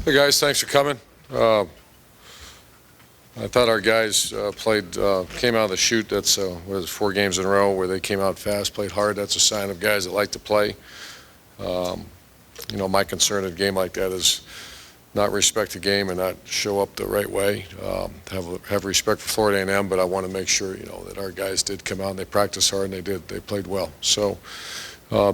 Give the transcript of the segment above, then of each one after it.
Hey guys, thanks for coming. I thought our guys came out of the chute. That's 4 games in a row where they came out fast, played hard. That's a sign of guys that like to play. My concern in a game like that is not respect the game and not show up the right way. Have respect for Florida A&M, but I want to make sure that our guys did come out and they practiced hard and they did. They played well. So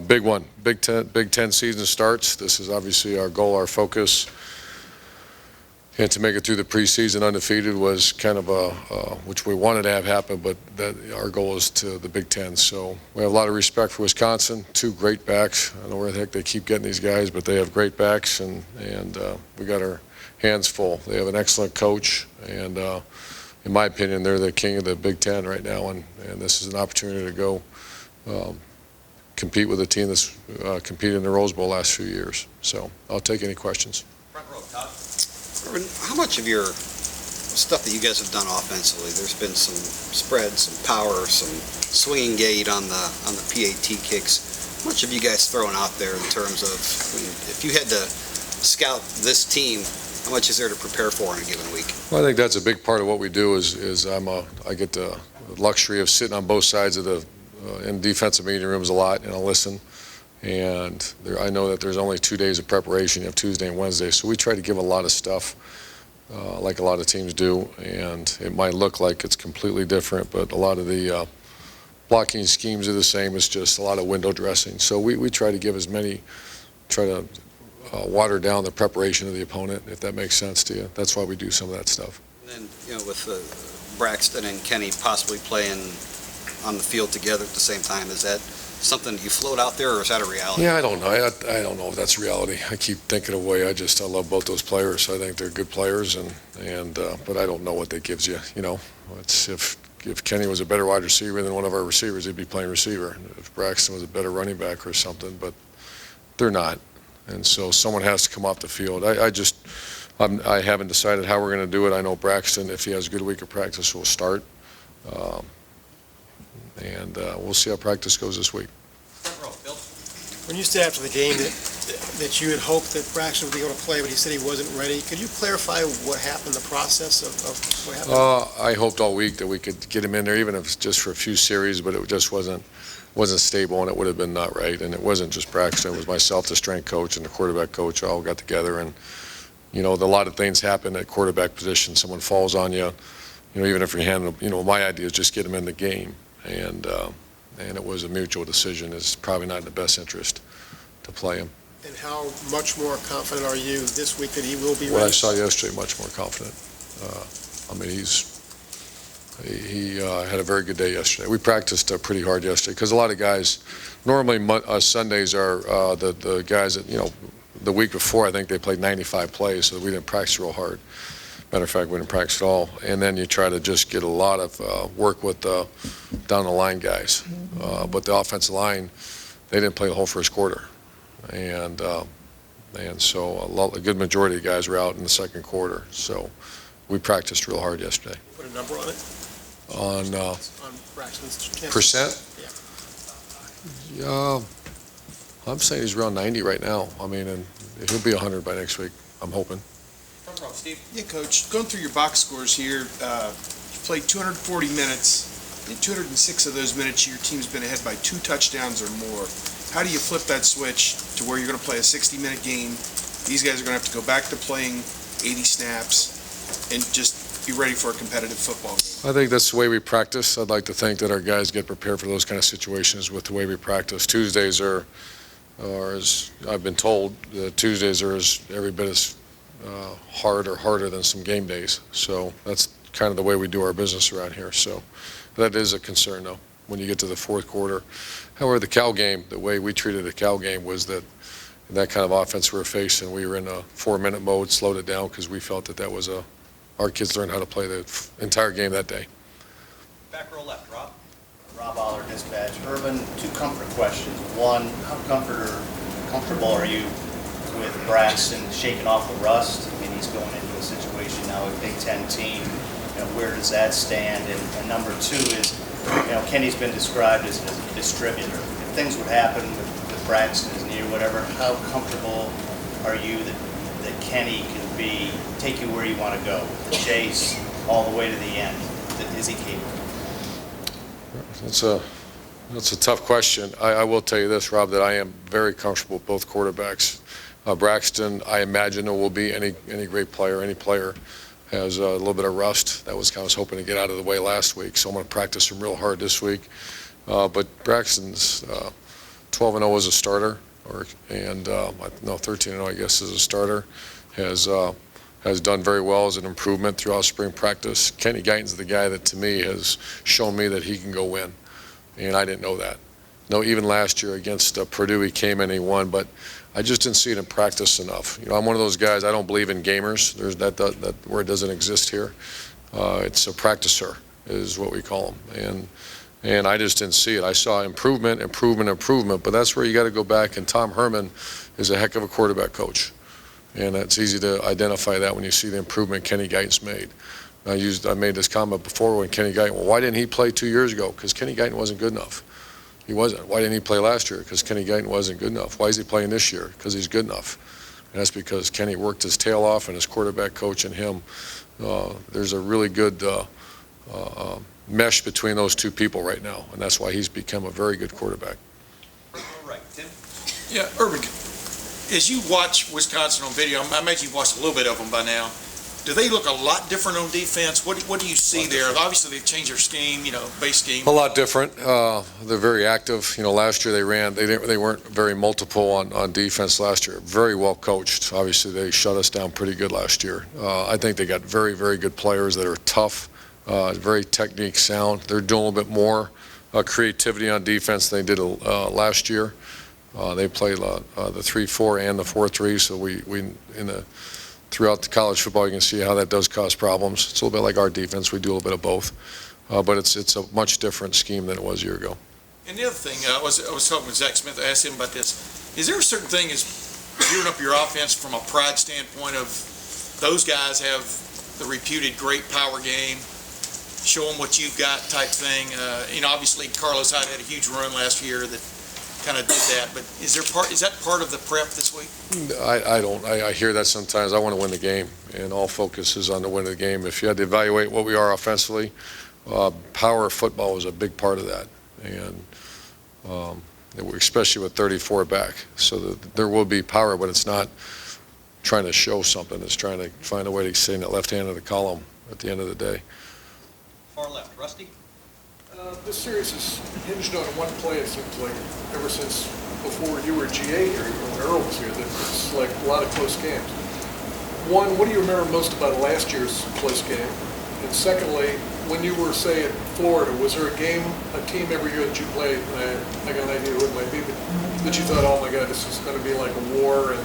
big one, Big Ten season starts. This is obviously our goal, our focus. And to make it through the preseason undefeated was kind of which we wanted to have happen, but our goal is to the Big Ten. So we have a lot of respect for Wisconsin. 2 great backs. I don't know where the heck they keep getting these guys, but they have great backs, and we got our hands full. They have an excellent coach, and in my opinion, they're the king of the Big Ten right now, and this is an opportunity to go compete with a team that's competed in the Rose Bowl last few years. So I'll take any questions. Front row, Todd. How much of your stuff that you guys have done offensively, there's been some spread, some power, some swinging gate on the PAT kicks. How much have you guys thrown out there in terms of, if you had to scout this team, how much is there to prepare for in a given week? Well, I think that's a big part of what we do is I get the luxury of sitting on both sides of in defensive meeting rooms a lot, and I listen. And I know that there's only 2 days of preparation. You have Tuesday and Wednesday. So we try to give a lot of stuff like a lot of teams do. And it might look like it's completely different, but a lot of the blocking schemes are the same. It's just a lot of window dressing. So we try to give try to water down the preparation of the opponent, if that makes sense to you. That's why we do some of that stuff. And then, with Braxton and Kenny possibly playing on the field together at the same time, is that something you float out there, or is that a reality? Yeah, I don't know. I don't know if that's reality. I keep thinking away. I love both those players. I think they're good players, but I don't know what that gives you. It's if Kenny was a better wide receiver than one of our receivers, he'd be playing receiver. If Braxton was a better running back or something, but they're not. And so someone has to come off the field. I haven't decided how we're going to do it. I know Braxton, if he has a good week of practice, will start. And we'll see how practice goes this week. When you said after the game that you had hoped that Braxton would be able to play, but he said he wasn't ready, could you clarify what happened, the process of what happened? I hoped all week that we could get him in there, even if it's just for a few series, but it just wasn't stable, and it would have been not right. And it wasn't just Braxton; it was myself, the strength coach, and the quarterback coach. All got together, and a lot of things happen at quarterback position. Someone falls on you, even if you're handling. My idea is just get him in the game. And it was a mutual decision. It's probably not in the best interest to play him. And how much more confident are you this week that he will be ready? What I saw yesterday, much more confident. He had a very good day yesterday. We practiced pretty hard yesterday because a lot of guys, normally Sundays are the guys that, the week before I think they played 95 plays, so we didn't practice real hard. Matter of fact, we didn't practice at all. And then you try to just get a lot of work with down the line guys. But the offensive line, they didn't play the whole first quarter. And so a good majority of the guys were out in the second quarter. So we practiced real hard yesterday. Put a number on it? On Braxton's chances. percent? Yeah. I'm saying he's around 90 right now. And he'll be 100 by next week, I'm hoping. Steve? Yeah, Coach. Going through your box scores here, you played 240 minutes. In 206 of those minutes, your team's been ahead by 2 touchdowns or more. How do you flip that switch to where you're going to play a 60-minute game? These guys are going to have to go back to playing 80 snaps and just be ready for a competitive football game. I think that's the way we practice. I'd like to think that our guys get prepared for those kind of situations with the way we practice. Tuesdays are as I've been told, Tuesdays are every bit as hard or harder than some game days. So that's kind of the way we do our business around here. So that is a concern, though, when you get to the fourth quarter. However, the Cal game, the way we treated the Cal game was that kind of offense we were facing, we were in a 4-minute mode, slowed it down because we felt that was our kids learned how to play the entire game that day. Back row left, Rob. Rob Aller, Dispatch. Urban, 2 comfort questions. One, how comfortable are you with Braxton shaking off the rust? He's going into a situation now with a Big Ten team. Where does that stand? And number 2 is, Kenny's been described as a distributor. If things would happen with Braxton's knee or whatever, how comfortable are you that Kenny can take you where you want to go, the chase all the way to the end? Is he capable? That's a tough question. I will tell you this, Rob, that I am very comfortable with both quarterbacks. Braxton, I imagine there will be any great player, any player has a little bit of rust. That was kind of was hoping to get out of the way last week, so I'm going to practice him real hard this week. But Braxton's 12-0 as a starter, and 13-0 I guess as a starter, has done very well as an improvement throughout spring practice. Kenny Guyton's the guy that to me has shown me that he can go win, and I didn't know that. No, even last year against Purdue he came in and he won, but I just didn't see it in practice enough. You know, I'm one of those guys, I don't believe in gamers. There's that word doesn't exist here. It's a practicer is what we call them, and I just didn't see it. I saw improvement, but that's where you got to go back, and Tom Herman is a heck of a quarterback coach, and it's easy to identify that when you see the improvement Kenny Guyton's made. I made this comment before when Kenny Guyton, well, why didn't he play 2 years ago? Because Kenny Guyton wasn't good enough. He wasn't. Why didn't he play last year? Because Kenny Guyton wasn't good enough. Why is he playing this year? Because he's good enough. And that's because Kenny worked his tail off, and his quarterback coach and him, there's a really good mesh between those two people right now, and that's why he's become a very good quarterback. All right, Tim? Yeah, Urban, as you watch Wisconsin on video, I imagine you've watched a little bit of them by now. Do they look a lot different on defense? What do you see there? Obviously, they've changed their scheme, base scheme. A lot different. They're very active. Last year they weren't very multiple on defense last year. Very well coached. Obviously, they shut us down pretty good last year. I think they got very, very good players that are tough, very technique sound. They're doing a little bit more creativity on defense than they did last year. They play the 3-4 and the 4-3, so throughout the college football, you can see how that does cause problems. It's a little bit like our defense. We do a little bit of both. But it's a much different scheme than it was a year ago. And the other thing, I was talking with Zach Smith, I asked him about this. Is there a certain thing as gearing up your offense from a pride standpoint of those guys have the reputed great power game, show them what you've got type thing? Obviously Carlos Hyde had a huge run last year that kind of did that, but is that part of the prep this week? I hear that sometimes. I want to win the game, and all focus is on the win of the game. If you had to evaluate what we are offensively, power football is a big part of that, and especially with 34 back. So there will be power, but it's not trying to show something. It's trying to find a way to stay in that left hand of the column at the end of the day. Far left, Rusty? This series is hinged on one play, it seems like, ever since before you were GA here, even when Earl was here, that it's like a lot of close games. One, what do you remember most about last year's close game? And secondly, when you were, say, at Florida, was there a team every year that you played, and I got an idea who it might be, but that you thought, oh my God, this is going to be like a war, and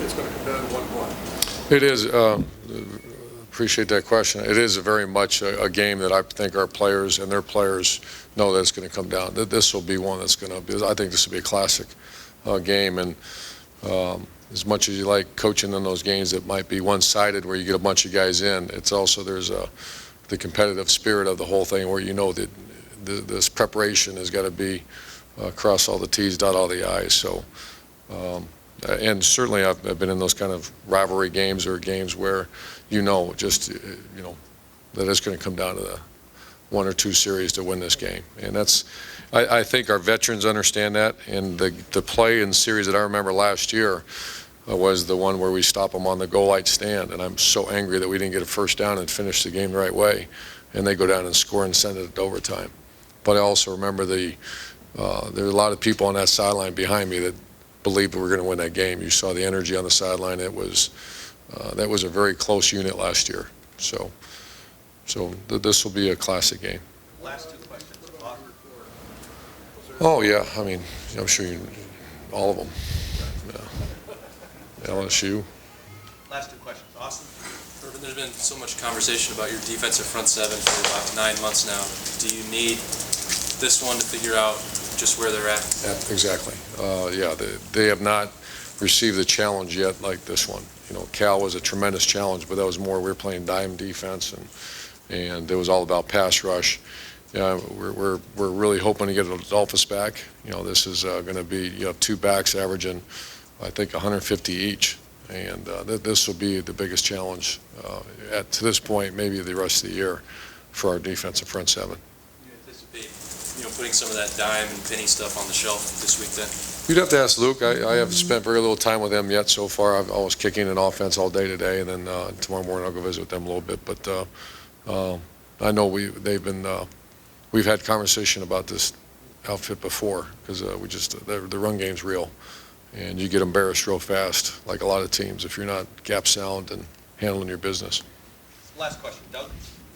it's going to come down to one play? It is. Appreciate that question. It is very much a game that I think our players and their players know that it's going to come down. This will be one that's going to be, I think this will be a classic game. And as much as you like coaching in those games that might be one-sided where you get a bunch of guys in, it's also there's the competitive spirit of the whole thing where you know that this preparation has got to be cross all the T's, dot all the I's. So. And certainly I've been in those kind of rivalry games or games where that it's going to come down to the 1 or 2 series to win this game. And I think our veterans understand that. And the play in the series that I remember last year was the one where we stop them on the goal line stand. And I'm so angry that we didn't get a first down and finish the game the right way. And they go down and score and send it to overtime. But I also remember there were a lot of people on that sideline behind me that believed we were going to win that game. You saw the energy on the sideline. That was a very close unit last year. So this will be a classic game. Last 2 questions. Oh yeah, I mean, I'm sure all of them. Yeah. LSU. Last 2 questions. Austin? Urban, there's been so much conversation about your defensive front seven for about 9 months now. Do you need this one to figure out just where they're at? Yeah, exactly. They have not received the challenge yet like this one. Cal was a tremendous challenge, but that was more we were playing dime defense, and it was all about pass rush. We're really hoping to get Adolphus back. This is going to be 2 backs averaging, I think, 150 each. And this will be the biggest challenge to this point, maybe the rest of the year, for our defensive front seven. You anticipate, putting some of that dime and penny stuff on the shelf this week then? You'd have to ask Luke. I have spent very little time with him yet so far. I was kicking an offense all day today, and then tomorrow morning I'll go visit with them a little bit. But I know we've had conversation about this outfit before, because the run game's real, and you get embarrassed real fast, like a lot of teams, if you're not gap sound and handling your business. Last question, Doug.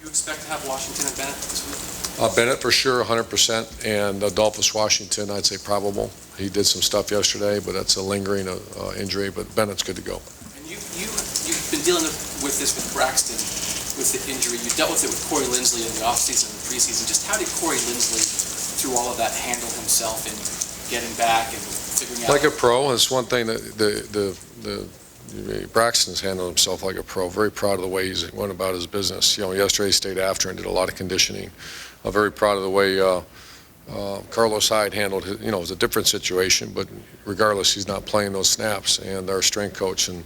You expect to have Washington and Bennett this week? Bennett for sure, 100%, and Adolphus Washington, I'd say probable. He did some stuff yesterday, but that's a lingering injury, but Bennett's good to go. And you've been dealing with this with Braxton, with the injury. You dealt with it with Corey Lindsley in the offseason and the preseason. Just how did Corey Lindsley, through all of that, handle himself in getting back and figuring out? Like a pro. It's one thing that Braxton's handled himself like a pro. Very proud of the way he's went about his business. Yesterday he stayed after and did a lot of conditioning. I'm very proud of the way Carlos Hyde handled it. It was a different situation, but regardless, he's not playing those snaps. And our strength coach, and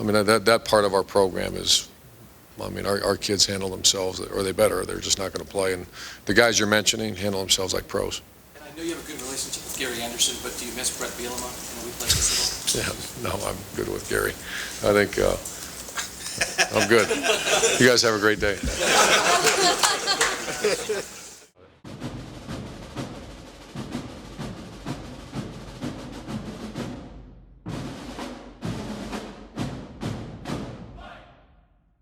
I mean that part of our program is, our kids handle themselves, or they better. They're just not going to play. And the guys you're mentioning handle themselves like pros. And I know you have a good relationship with Gary Anderson, but do you miss Brett Bielema in a week like this at all? Yeah, no, I'm good with Gary. I think I'm good. You guys have a great day.